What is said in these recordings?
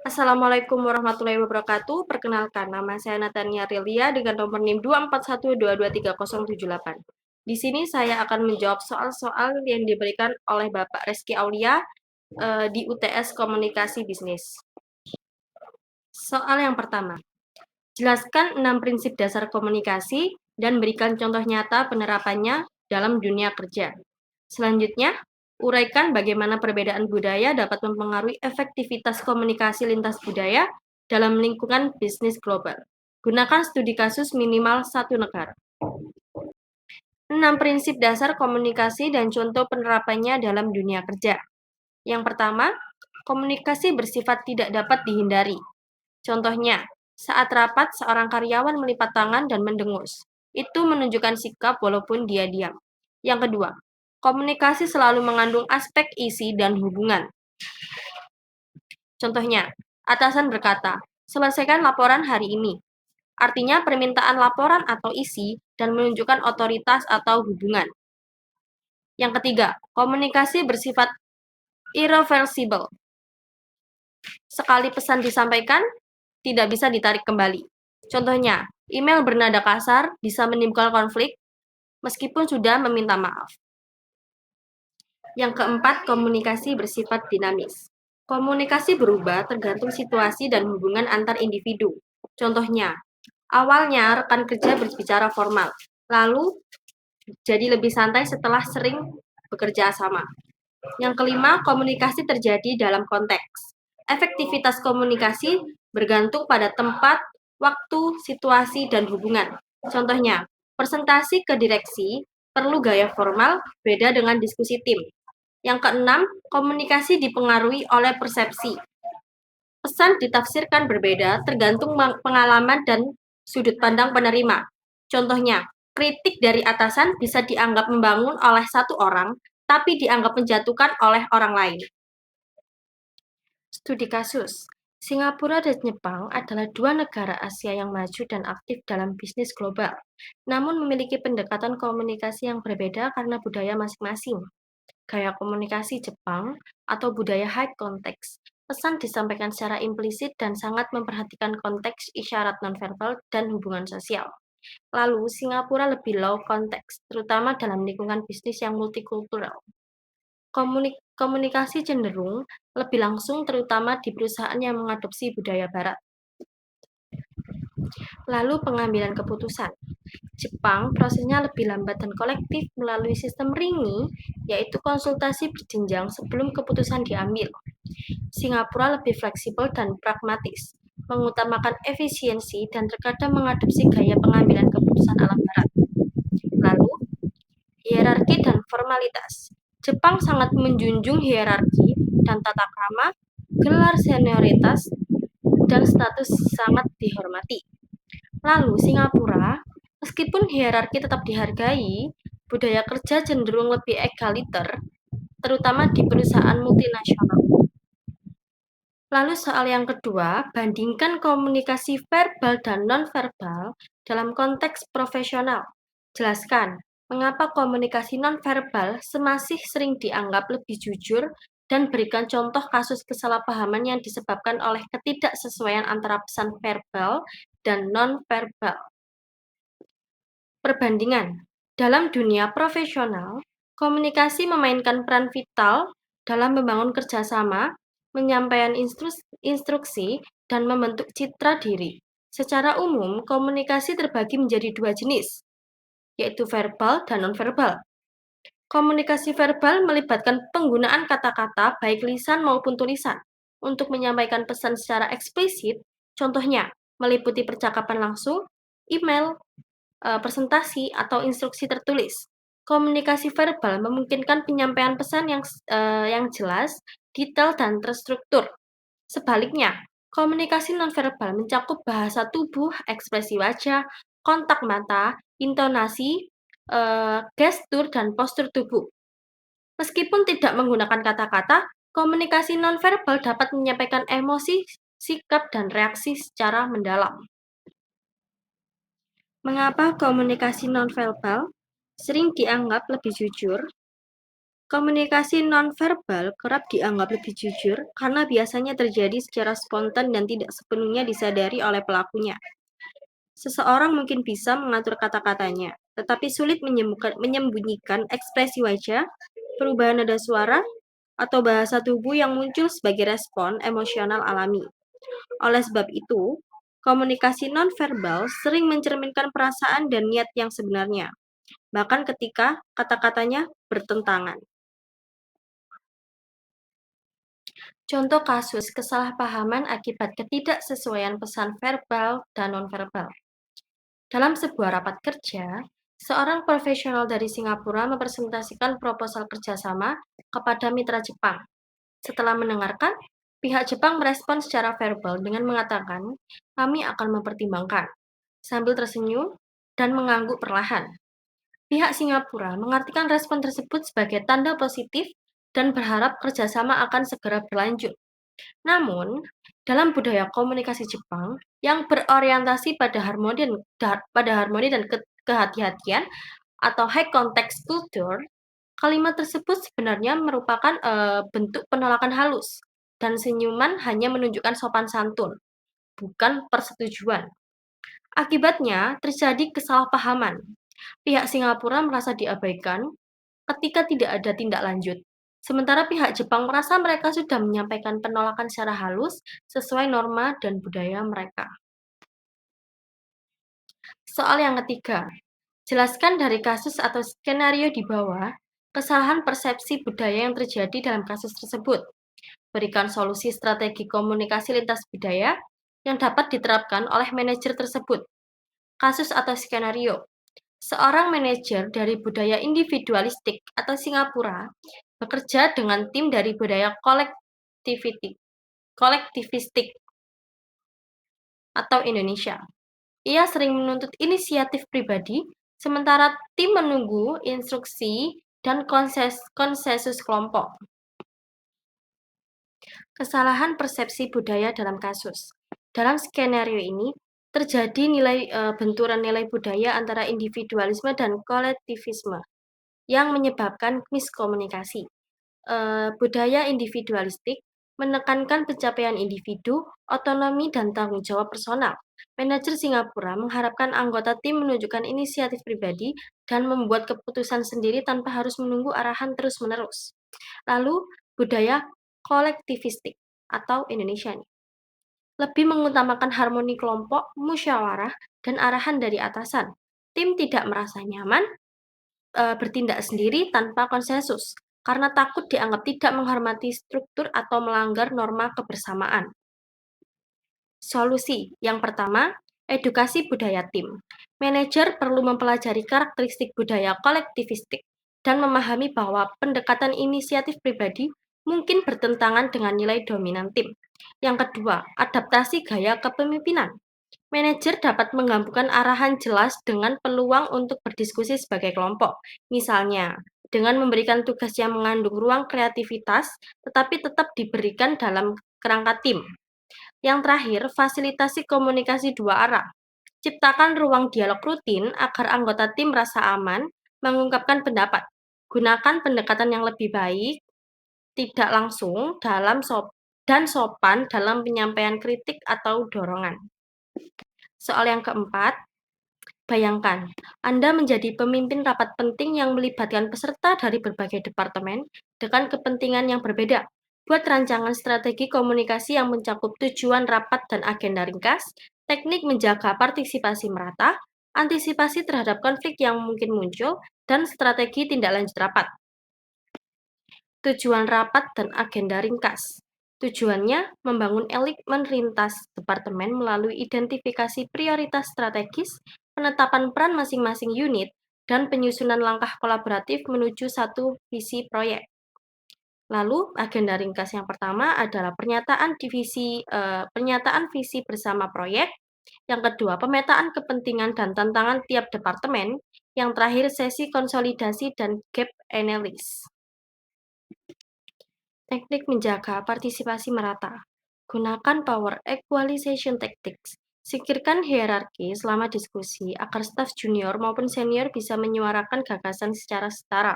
Assalamualaikum warahmatullahi wabarakatuh. Perkenalkan, nama saya Natania Rilia dengan nomor NIM 241223078. Di sini saya akan menjawab soal-soal yang diberikan oleh Bapak Reski Aulia di UTS Komunikasi Bisnis. Soal yang pertama, jelaskan 6 prinsip dasar komunikasi dan berikan contoh nyata penerapannya dalam dunia kerja. Selanjutnya, uraikan bagaimana perbedaan budaya dapat mempengaruhi efektivitas komunikasi lintas budaya dalam lingkungan bisnis global. Gunakan studi kasus minimal satu negara. 6 prinsip dasar komunikasi dan contoh penerapannya dalam dunia kerja. Yang pertama, komunikasi bersifat tidak dapat dihindari. Contohnya, saat rapat seorang karyawan melipat tangan dan mendengus. Itu menunjukkan sikap walaupun dia diam. Yang kedua, komunikasi selalu mengandung aspek isi dan hubungan. Contohnya, atasan berkata, selesaikan laporan hari ini. Artinya permintaan laporan atau isi dan menunjukkan otoritas atau hubungan. Yang ketiga, komunikasi bersifat irreversible. Sekali pesan disampaikan, tidak bisa ditarik kembali. Contohnya, email bernada kasar bisa menimbulkan konflik meskipun sudah meminta maaf. Yang keempat, komunikasi bersifat dinamis. Komunikasi berubah tergantung situasi dan hubungan antar individu. Contohnya, awalnya rekan kerja berbicara formal, lalu jadi lebih santai setelah sering bekerja sama. Yang kelima, komunikasi terjadi dalam konteks. Efektivitas komunikasi bergantung pada tempat, waktu, situasi, dan hubungan. Contohnya, presentasi ke direksi perlu gaya formal, beda dengan diskusi tim. Yang keenam, komunikasi dipengaruhi oleh persepsi. Pesan ditafsirkan berbeda tergantung pengalaman dan sudut pandang penerima. Contohnya, kritik dari atasan bisa dianggap membangun oleh satu orang, tapi dianggap menjatuhkan oleh orang lain. Studi kasus. Singapura dan Jepang adalah dua negara Asia yang maju dan aktif dalam bisnis global, namun memiliki pendekatan komunikasi yang berbeda karena budaya masing-masing. Gaya komunikasi Jepang atau budaya high context. Pesan disampaikan secara implisit dan sangat memperhatikan konteks isyarat nonverbal dan hubungan sosial. Lalu, Singapura lebih low context, terutama dalam lingkungan bisnis yang multikultural. Komunikasi cenderung lebih langsung terutama di perusahaan yang mengadopsi budaya barat. Lalu pengambilan keputusan. Jepang prosesnya lebih lambat dan kolektif melalui sistem ringi, yaitu konsultasi berjenjang sebelum keputusan diambil. Singapura lebih fleksibel dan pragmatis, mengutamakan efisiensi dan terkadang mengadopsi gaya pengambilan keputusan ala barat. Lalu, hierarki dan formalitas. Jepang sangat menjunjung hierarki dan tata krama, gelar senioritas, dan status sangat dihormati. Lalu Singapura, meskipun hierarki tetap dihargai, budaya kerja cenderung lebih egaliter, terutama di perusahaan multinasional. Lalu soal yang kedua, bandingkan komunikasi verbal dan nonverbal dalam konteks profesional. Jelaskan, mengapa komunikasi nonverbal masih sering dianggap lebih jujur dan berikan contoh kasus kesalahpahaman yang disebabkan oleh ketidaksesuaian antara pesan verbal dan nonverbal. Perbandingan. Dalam dunia profesional, komunikasi memainkan peran vital dalam membangun kerjasama, menyampaikan instruksi, dan membentuk citra diri. Secara umum, komunikasi terbagi menjadi dua jenis, yaitu verbal dan nonverbal. Komunikasi verbal melibatkan penggunaan kata-kata baik lisan maupun tulisan untuk menyampaikan pesan secara eksplisit, contohnya meliputi percakapan langsung, email, presentasi, atau instruksi tertulis. Komunikasi verbal memungkinkan penyampaian pesan yang jelas, detail, dan terstruktur. Sebaliknya, komunikasi nonverbal mencakup bahasa tubuh, ekspresi wajah, kontak mata, intonasi, gestur, dan postur tubuh. Meskipun tidak menggunakan kata-kata, komunikasi nonverbal dapat menyampaikan emosi, sikap, dan reaksi secara mendalam. Mengapa komunikasi nonverbal sering dianggap lebih jujur? Komunikasi nonverbal kerap dianggap lebih jujur karena biasanya terjadi secara spontan dan tidak sepenuhnya disadari oleh pelakunya. Seseorang mungkin bisa mengatur kata-katanya, tetapi sulit menyembunyikan ekspresi wajah, perubahan nada suara, atau bahasa tubuh yang muncul sebagai respon emosional alami. Oleh sebab itu, komunikasi nonverbal sering mencerminkan perasaan dan niat yang sebenarnya, bahkan ketika kata-katanya bertentangan. Contoh kasus kesalahpahaman akibat ketidaksesuaian pesan verbal dan nonverbal. Dalam sebuah rapat kerja, seorang profesional dari Singapura mempresentasikan proposal kerjasama kepada mitra Jepang. Setelah mendengarkan, pihak Jepang merespon secara verbal dengan mengatakan, "Kami akan mempertimbangkan," sambil tersenyum dan mengangguk perlahan. Pihak Singapura mengartikan respon tersebut sebagai tanda positif dan berharap kerjasama akan segera berlanjut. Namun, dalam budaya komunikasi Jepang yang berorientasi pada harmoni dan kehati-hatian atau high context culture, kalimat tersebut sebenarnya merupakan bentuk penolakan halus dan senyuman hanya menunjukkan sopan santun, bukan persetujuan. Akibatnya, terjadi kesalahpahaman. Pihak Singapura merasa diabaikan ketika tidak ada tindak lanjut. Sementara pihak Jepang merasa mereka sudah menyampaikan penolakan secara halus sesuai norma dan budaya mereka. Soal yang ketiga, jelaskan dari kasus atau skenario di bawah kesalahan persepsi budaya yang terjadi dalam kasus tersebut. Berikan solusi strategi komunikasi lintas budaya yang dapat diterapkan oleh manajer tersebut. Kasus atau skenario. Seorang manajer dari budaya individualistik atau Singapura bekerja dengan tim dari budaya kolektivistik atau Indonesia. Ia sering menuntut inisiatif pribadi, sementara tim menunggu instruksi dan konsensus kelompok. Kesalahan persepsi budaya dalam kasus. Dalam skenario ini, terjadi benturan nilai budaya antara individualisme dan kolektivisme yang menyebabkan miskomunikasi. Budaya individualistik menekankan pencapaian individu, otonomi, dan tanggung jawab personal. Manajer Singapura mengharapkan anggota tim menunjukkan inisiatif pribadi dan membuat keputusan sendiri tanpa harus menunggu arahan terus-menerus. Lalu, budaya kolektivistik atau Indonesia nih, lebih mengutamakan harmoni kelompok, musyawarah, dan arahan dari atasan. Tim tidak merasa nyaman bertindak sendiri tanpa konsensus, karena takut dianggap tidak menghormati struktur atau melanggar norma kebersamaan. Solusi yang pertama, edukasi budaya tim. Manajer perlu mempelajari karakteristik budaya kolektivistik dan memahami bahwa pendekatan inisiatif pribadi mungkin bertentangan dengan nilai dominan tim. Yang kedua, adaptasi gaya kepemimpinan. Manajer dapat menggabungkan arahan jelas dengan peluang untuk berdiskusi sebagai kelompok. Misalnya, dengan memberikan tugas yang mengandung ruang kreativitas, tetapi tetap diberikan dalam kerangka tim. Yang terakhir, fasilitasi komunikasi dua arah. Ciptakan ruang dialog rutin agar anggota tim merasa aman mengungkapkan pendapat. Gunakan pendekatan yang lebih baik, tidak langsung dan sopan dalam penyampaian kritik atau dorongan. Soal yang keempat, bayangkan Anda menjadi pemimpin rapat penting yang melibatkan peserta dari berbagai departemen dengan kepentingan yang berbeda. Buat rancangan strategi komunikasi yang mencakup tujuan rapat dan agenda ringkas, teknik menjaga partisipasi merata, antisipasi terhadap konflik yang mungkin muncul, dan strategi tindak lanjut rapat. Tujuan rapat dan agenda ringkas. Tujuannya membangun elemen lintas departemen melalui identifikasi prioritas strategis, penetapan peran masing-masing unit, dan penyusunan langkah kolaboratif menuju satu visi proyek. Lalu, agenda ringkas yang pertama adalah pernyataan visi bersama proyek. Yang kedua, pemetaan kepentingan dan tantangan tiap departemen. Yang terakhir, sesi konsolidasi dan gap analysis. Teknik menjaga partisipasi merata. Gunakan power equalization tactics. Singkirkan hierarki selama diskusi agar staf junior maupun senior bisa menyuarakan gagasan secara setara.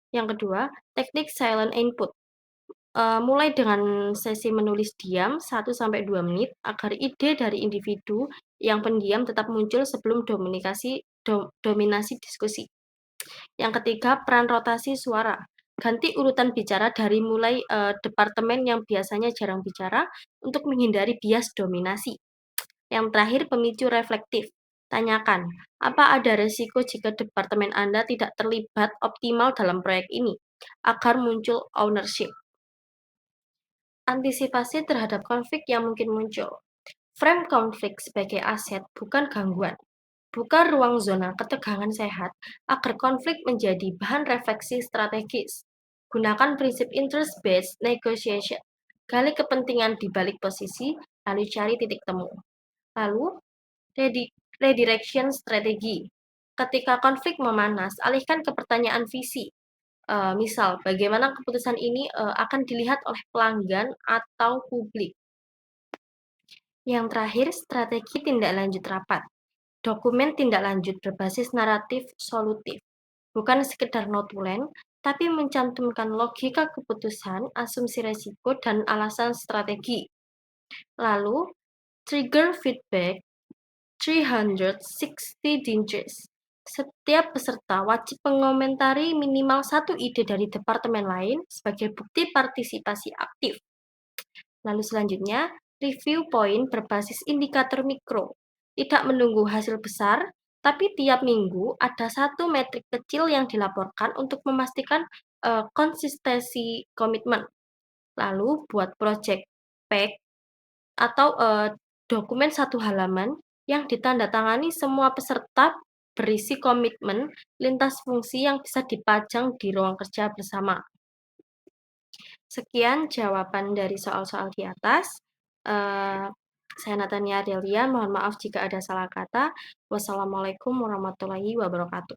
Yang kedua, teknik silent input. Mulai dengan sesi menulis diam 1 sampai 2 menit agar ide dari individu yang pendiam tetap muncul sebelum dominasi diskusi. Yang ketiga, peran rotasi suara. Ganti urutan bicara dari mulai departemen yang biasanya jarang bicara untuk menghindari bias dominasi. Yang terakhir, pemicu reflektif. Tanyakan, apa ada resiko jika departemen Anda tidak terlibat optimal dalam proyek ini? Agar muncul ownership. Antisipasi terhadap konflik yang mungkin muncul. Frame konflik sebagai aset, bukan gangguan. Buka ruang zona ketegangan sehat agar konflik menjadi bahan refleksi strategis. Gunakan prinsip interest-based negotiation. Gali kepentingan di balik posisi, lalu cari titik temu. Lalu, redirection strategi. Ketika konflik memanas, alihkan ke pertanyaan visi. Misal, bagaimana keputusan ini akan dilihat oleh pelanggan atau publik. Yang terakhir, strategi tindak lanjut rapat. Dokumen tindak lanjut berbasis naratif solutif, bukan sekedar notulen, tapi mencantumkan logika keputusan, asumsi resiko, dan alasan strategi. Lalu, trigger feedback 360 degrees. Setiap peserta wajib mengomentari minimal satu ide dari departemen lain sebagai bukti partisipasi aktif. Lalu selanjutnya, review poin berbasis indikator mikro. Tidak menunggu hasil besar, tapi tiap minggu ada satu metrik kecil yang dilaporkan untuk memastikan konsistensi komitmen. Lalu buat project pack atau dokumen 1 halaman yang ditandatangani semua peserta berisi komitmen lintas fungsi yang bisa dipajang di ruang kerja bersama. Sekian jawaban dari soal-soal di atas. Saya Natania Delia, mohon maaf jika ada salah kata. Wassalamualaikum warahmatullahi wabarakatuh.